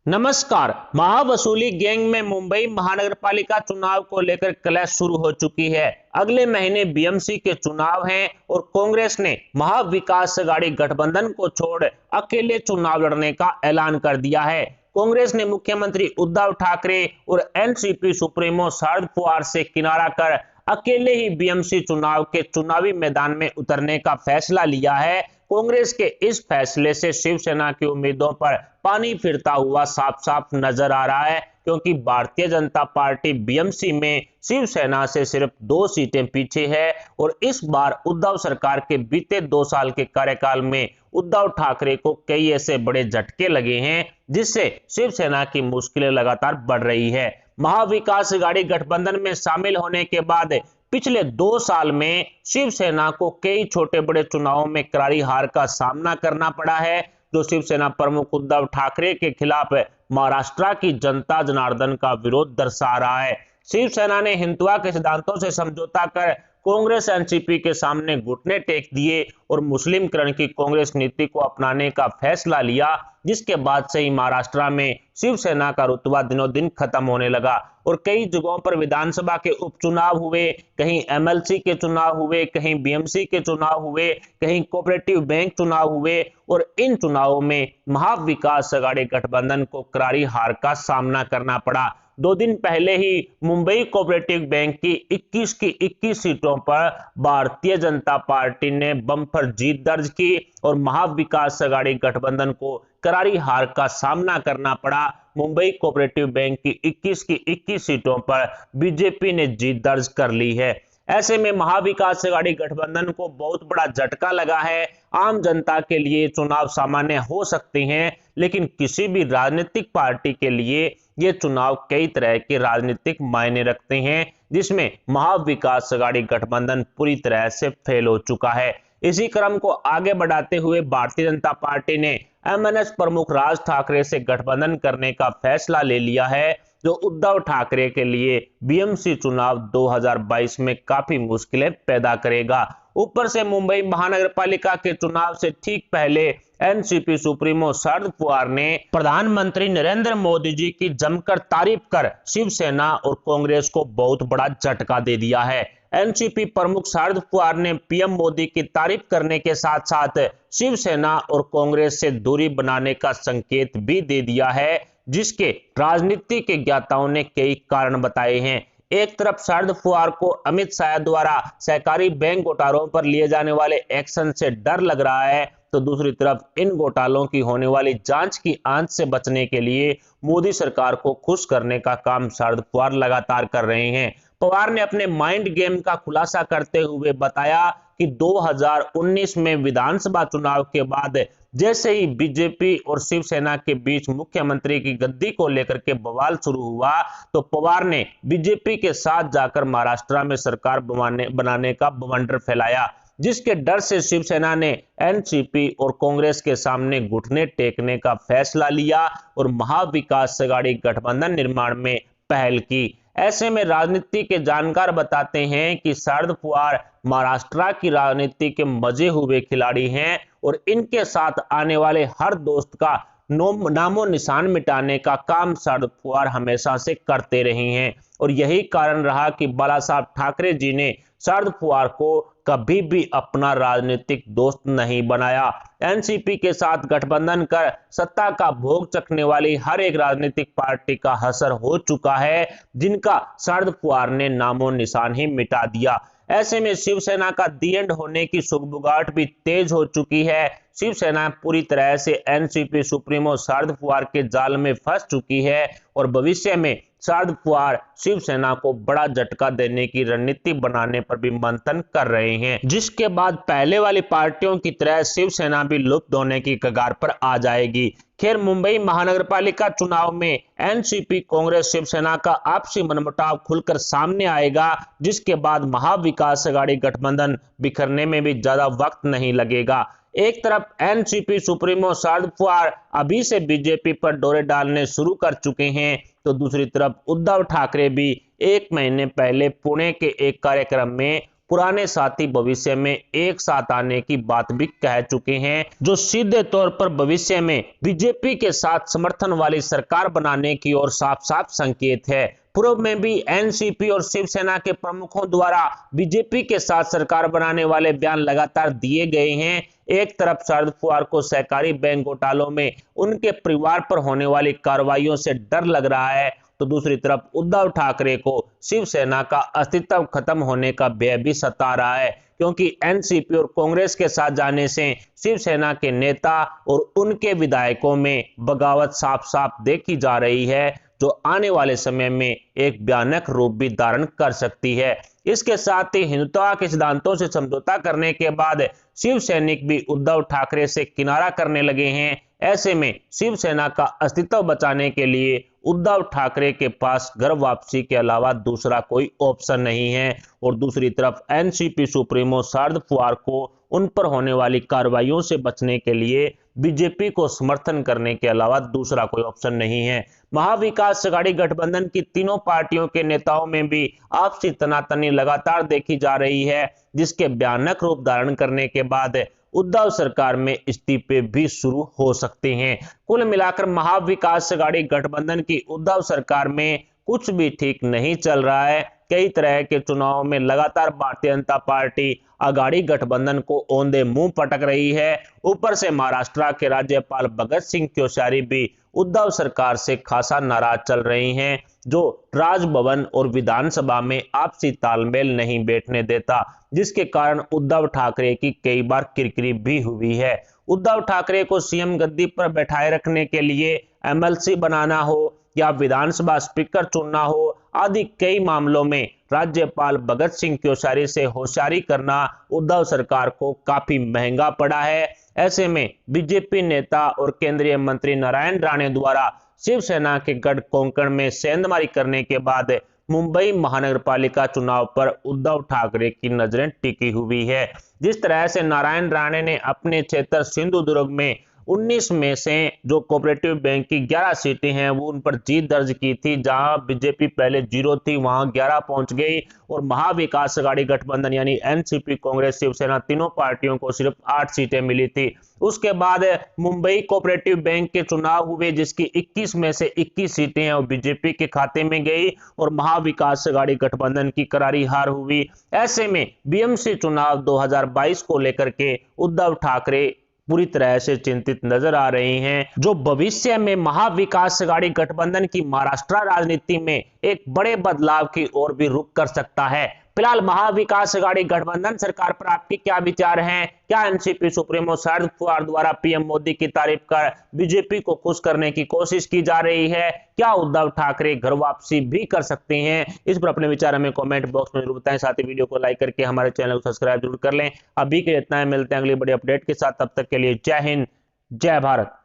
नमस्कार। महावसूली गैंग में मुंबई महानगरपालिका चुनाव को लेकर क्लैश शुरू हो चुकी है। अगले महीने बीएमसी के चुनाव हैं और कांग्रेस ने महाविकास अघाड़ी गठबंधन को छोड़ अकेले चुनाव लड़ने का ऐलान कर दिया है। कांग्रेस ने मुख्यमंत्री उद्धव ठाकरे और एनसीपी सुप्रीमो शरद पवार से किनारा कर अकेले ही बीएमसी चुनाव के चुनावी मैदान में उतरने का फैसला लिया है। कांग्रेस के इस फैसले से शिवसेना की उम्मीदों पर पानी फिरता हुआ साफ साफ नजर आ रहा है, क्योंकि भारतीय जनता पार्टी बीएमसी में शिवसेना से सिर्फ 2 सीटें पीछे है और इस बार उद्धव सरकार के बीते 2 साल के कार्यकाल में उद्धव ठाकरे को कई ऐसे बड़े झटके लगे हैं जिससे शिवसेना की मुश्किलें लगातार बढ़ रही है। महाविकास अघाड़ी गठबंधन में शामिल होने के बाद पिछले 2 साल में शिवसेना को कई छोटे बड़े चुनावों में करारी हार का सामना करना पड़ा है, जो शिवसेना प्रमुख उद्धव ठाकरे के खिलाफ महाराष्ट्र की जनता जनार्दन का विरोध दर्शा रहा है। शिवसेना ने हिंदुत्व के सिद्धांतों से समझौता कर कांग्रेस एनसीपी के सामने घुटने टेक दिए और मुस्लिमकरण की कांग्रेस नीति को अपनाने का फैसला लिया, जिसके बाद से ही महाराष्ट्र में शिवसेना का रुतबा दिनों दिन खत्म होने लगा और कई जगहों पर विधानसभा के उपचुनाव हुए, कहीं एमएलसी के चुनाव हुए, कहीं बीएमसी के चुनाव हुए, कहीं कोऑपरेटिव बैंक चुनाव हुए और इन चुनावों में महाविकास अघाड़ी गठबंधन को करारी हार का सामना करना पड़ा। 2 दिन पहले ही मुंबई कोऑपरेटिव बैंक की 21 की 21 सीटों पर भारतीय जनता पार्टी ने बम्पर जीत दर्ज की और महाविकास अघाड़ी गठबंधन को करारी हार का सामना करना पड़ा। मुंबई कोऑपरेटिव बैंक की 21 की 21 सीटों पर बीजेपी ने जीत दर्ज कर ली है। ऐसे में महाविकास अघाड़ी गठबंधन को बहुत बड़ा झटका लगा है। आम जनता के लिए चुनाव सामान्य हो सकते हैं, लेकिन किसी भी राजनीतिक पार्टी के लिए ये चुनाव कई तरह के राजनीतिक मायने रखते हैं, जिसमें महाविकास अघाड़ी गठबंधन पूरी तरह से फेल हो चुका है। इसी क्रम को आगे बढ़ाते हुए भारतीय जनता पार्टी ने एमएनएस प्रमुख राज ठाकरे से गठबंधन करने का फैसला ले लिया है, जो उद्धव ठाकरे के लिए बीएमसी चुनाव 2022 में काफी मुश्किलें पैदा करेगा। ऊपर से मुंबई महानगरपालिका के चुनाव से ठीक पहले एनसीपी सुप्रीमो शरद पवार ने प्रधानमंत्री नरेंद्र मोदी जी की जमकर तारीफ कर शिवसेना और कांग्रेस को बहुत बड़ा झटका दे दिया है। एनसीपी प्रमुख शरद पवार ने पीएम मोदी की तारीफ करने के साथ साथ शिवसेना और कांग्रेस से दूरी बनाने का संकेत भी दे दिया है, जिसके राजनीति के ज्ञाताओं ने कई कारण बताए हैं। एक तरफ शरद पवार को अमित शाह द्वारा सहकारी बैंक घोटालों पर लिए जाने वाले एक्शन से डर लग रहा है, तो दूसरी तरफ इन घोटालों की होने वाली जांच की आंच से बचने के लिए मोदी सरकार को खुश करने का काम शरद पवार लगातार कर रहे हैं। पवार ने अपने माइंड गेम का खुलासा करते हुए बताया कि 2019 में विधानसभा चुनाव के बाद जैसे ही बीजेपी और शिवसेना के बीच मुख्यमंत्री की गद्दी को लेकर के बवाल शुरू हुआ, तो पवार ने बीजेपी के साथ जाकर महाराष्ट्र में सरकार बनाने का बवंडर फैलाया, जिसके डर से शिवसेना ने एनसीपी और कांग्रेस के सामने घुटने टेकने का फैसला लिया और महाविकास अघाड़ी गठबंधन निर्माण में पहल की। ऐसे में राजनीति के जानकार बताते हैं कि शरद पवार महाराष्ट्र की राजनीति के मजे हुए खिलाड़ी हैं और इनके साथ आने वाले हर दोस्त का नामो निशान मिटाने का काम शरद पवार हमेशा से करते रहे हैं और यही कारण रहा कि बाला साहब ठाकरे जी ने शरद पवार को कभी भी अपना राजनीतिक दोस्त नहीं बनाया। एनसीपी के साथ गठबंधन कर सत्ता का भोग चखने वाली हर एक राजनीतिक पार्टी का हसर हो चुका है, जिनका शरद पवार ने नामो निशान ही मिटा दिया। ऐसे में शिवसेना का दी एंड होने की सुगबुगाहट भी तेज हो चुकी है। शिवसेना पूरी तरह से एनसीपी सुप्रीमो शरद पवार के जाल में फंस चुकी है और भविष्य में शरद पवार शिवसेना को बड़ा झटका देने की रणनीति बनाने पर भी मंथन कर रहे हैं, जिसके बाद पहले वाली पार्टियों की तरह शिवसेना भी लुप्त होने की कगार पर आ जाएगी। खैर, मुंबई महानगरपालिका चुनाव में एनसीपी कांग्रेस शिवसेना का आपसी मनमुटाव खुलकर सामने आएगा, जिसके बाद महाविकास अघाड़ी गठबंधन बिखरने में भी ज्यादा वक्त नहीं लगेगा। एक तरफ एनसीपी सुप्रीमो शरद पवार अभी से बीजेपी पर डोरे डालने शुरू कर चुके हैं, तो दूसरी तरफ उद्धव ठाकरे भी 1 महीने पहले पुणे के एक कार्यक्रम में पुराने साथी भविष्य में एक साथ आने की बात भी कह चुके हैं, जो सीधे तौर पर भविष्य में बीजेपी के साथ समर्थन वाली सरकार बनाने की ओर साफ साफ संकेत है। पूर्व में भी एनसीपी और शिवसेना के प्रमुखों द्वारा बीजेपी के साथ सरकार बनाने वाले बयान लगातार दिए गए हैं। एक तरफ शरद पवार को सहकारी बैंक घोटालों में उनके परिवार पर होने वाली कार्रवाइयों से डर लग रहा है, तो दूसरी तरफ उद्धव ठाकरे को शिवसेना का अस्तित्व खत्म होने का भय भी सता रहा है, क्योंकि एनसीपी और कांग्रेस के साथ जाने से शिवसेना के नेता और उनके विधायकों में बगावत साफ साफ देखी जा रही है, जो आने वाले समय में एक भयानक रूप भी धारण कर सकती है। इसके साथ ही हिंदुत्व के सिद्धांतों से समझौता करने के बाद शिव सैनिक भी उद्धव ठाकरे से किनारा करने लगे हैं। ऐसे में शिवसेना का अस्तित्व बचाने के लिए उद्धव ठाकरे के पास घर वापसी के अलावा दूसरा कोई ऑप्शन नहीं है, और दूसरी तरफ एनसीपी सुप्रीमो शरद पवार को उन पर होने वाली कार्रवाइयों से बचने के लिए बीजेपी को समर्थन करने के अलावा दूसरा कोई ऑप्शन नहीं है। महाविकास अघाड़ी गठबंधन की तीनों पार्टियों के नेताओं में भी आपसी तनातनी लगातार देखी जा रही है, जिसके भयानक रूप धारण करने के बाद उद्धव सरकार में इस्तीफे भी शुरू हो सकते हैं। कुल मिलाकर महाविकास अघाड़ी गठबंधन की उद्धव सरकार में कुछ भी ठीक नहीं चल रहा है। कई तरह के चुनावों में लगातार भारतीय जनता पार्टी अघाड़ी गठबंधन को औंधे मुंह पटक रही है। ऊपर से महाराष्ट्र के राज्यपाल भगत सिंह कोश्यारी भी उद्धव सरकार से खासा नाराज चल रही हैं, जो राजभवन और विधानसभा में आपसी तालमेल नहीं बैठने देता, जिसके कारण उद्धव ठाकरे की कई बार किरकिरी भी हुई है। उद्धव ठाकरे को सीएम गद्दी पर बैठाए रखने के लिए एमएलसी बनाना हो या विधानसभा स्पीकर चुनना हो आदि कई मामलों में राज्यपाल भगत सिंह कोश्यारी से होशियारी करना उद्धव सरकार को काफी महंगा पड़ा है। ऐसे में बीजेपी नेता और केंद्रीय मंत्री नारायण राणे द्वारा शिवसेना के गढ़ कोंकण में सेंधमारी करने के बाद मुंबई महानगरपालिका चुनाव पर उद्धव ठाकरे की नजरें टिकी हुई है। जिस तरह से नारायण राणे ने अपने क्षेत्र सिंधुदुर्ग में 19 में से जो कोऑपरेटिव बैंक की 11 सीटें हैं वो उन पर जीत दर्ज की थी, जहां बीजेपी पहले 0 थी वहां 11 पहुंच गई, और महाविकास अघाड़ी गठबंधन यानी एनसीपी कांग्रेस शिवसेना तीनों पार्टियों को सिर्फ 8 सीटें मिली थी। उसके बाद मुंबई कोऑपरेटिव बैंक के चुनाव हुए, जिसकी 21 में से 21 सीटें हैं और बीजेपी के खाते में गई और महाविकास अघाड़ी गठबंधन की करारी हार हुई। ऐसे में बीएमसी चुनाव 2022 को लेकर के उद्धव ठाकरे पूरी तरह से चिंतित नजर आ रही हैं, जो भविष्य में महाविकास अघाड़ी गठबंधन की महाराष्ट्र राजनीति में एक बड़े बदलाव की ओर भी रुख कर सकता है। फिलहाल महाविकास अघाड़ी गठबंधन सरकार पर आपके क्या विचार हैं? क्या एनसीपी सुप्रीमो शरद पवार द्वारा पीएम मोदी की तारीफ कर बीजेपी को खुश करने की कोशिश की जा रही है? क्या उद्धव ठाकरे घर वापसी भी कर सकते हैं? इस पर अपने विचार हमें कमेंट बॉक्स में जरूर बताएं। साथ ही वीडियो को लाइक करके हमारे चैनल को सब्सक्राइब जरूर कर लें। अभी के इतना ही, मिलते हैं अगली बड़ी अपडेट के साथ। तब तक के लिए जय हिंद, जय भारत।